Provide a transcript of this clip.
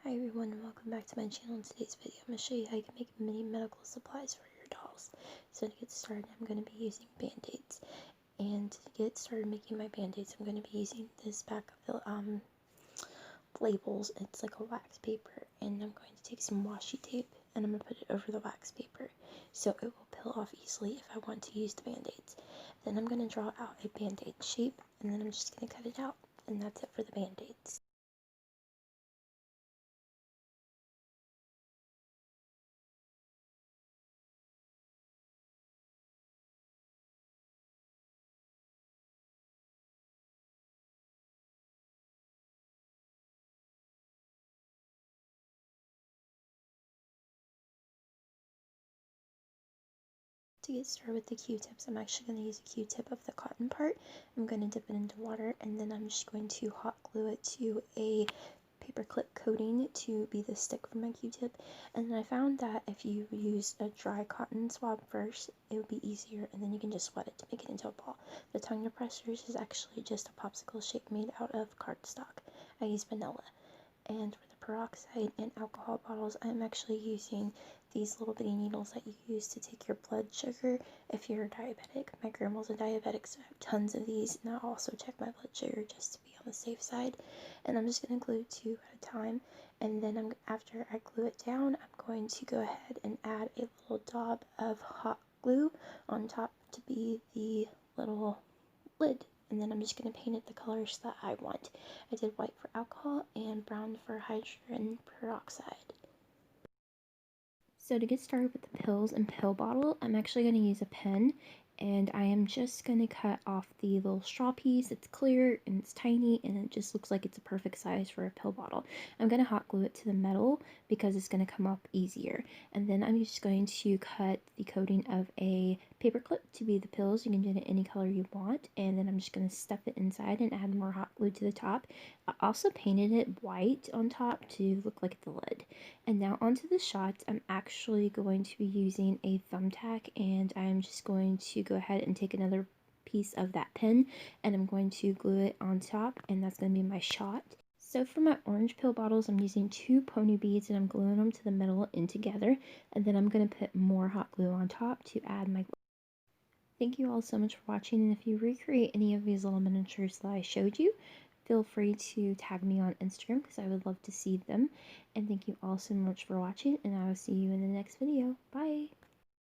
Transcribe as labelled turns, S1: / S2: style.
S1: Hi everyone and welcome back to my channel. In today's video I'm going to show you how you can make mini medical supplies for your dolls. So to get started I'm going to be using Band-Aids, and to get started making my Band-Aids I'm going to be using this pack of labels. It's like a wax paper, and I'm going to take some washi tape and I'm going to put it over the wax paper so it will peel off easily if I want to use the Band-Aids. Then I'm going to draw out a Band-Aid shape, and then I'm just going to cut it out, and that's it for the Band-Aids. To get started with the Q-tips, I'm actually going to use a Q-tip of the cotton part. I'm going to dip it into water, and then I'm just going to hot glue it to a paperclip coating to be the stick for my Q-tip. And then I found that if you use a dry cotton swab first, it would be easier, and then you can just wet it to make it into a ball. The tongue depressors is actually just a popsicle shape made out of cardstock. I use vanilla. And for the peroxide and alcohol bottles, I'm actually using these little bitty needles that you use to take your blood sugar if you're diabetic. My grandma's a diabetic, so I have tons of these, and I'll also check my blood sugar just to be on the safe side. And I'm just going to glue 2 at a time, and then after I glue it down, I'm going to go ahead and add a little dab of hot glue on top to be the little lid. And then I'm just going to paint it the colors that I want. I did white for alcohol and brown for hydrogen peroxide. So to get started with the pills and pill bottle, I'm actually going to use a pen, and I am just going to cut off the little straw piece. It's clear and it's tiny, and it just looks like it's a perfect size for a pill bottle. I'm going to hot glue it to the metal because it's going to come up easier. And then I'm just going to cut the coating of a paper clip to be the pills. You can do it any color you want, and then I'm just going to stuff it inside and add more hot glue to the top. I also painted it white on top to look like the lid. And now onto the shots. I'm actually going to be using a thumbtack, and I'm just going to go ahead and take another piece of that pen, and I'm going to glue it on top, and that's going to be my shot. So for my orange pill bottles, I'm using 2 pony beads, and I'm gluing them to the middle and together, and then I'm going to put more hot glue on top to add my glue. Thank you all so much for watching, and if you recreate any of these little miniatures that I showed you, feel free to tag me on Instagram because I would love to see them. And thank you all so much for watching, and I will see you in the next video. Bye!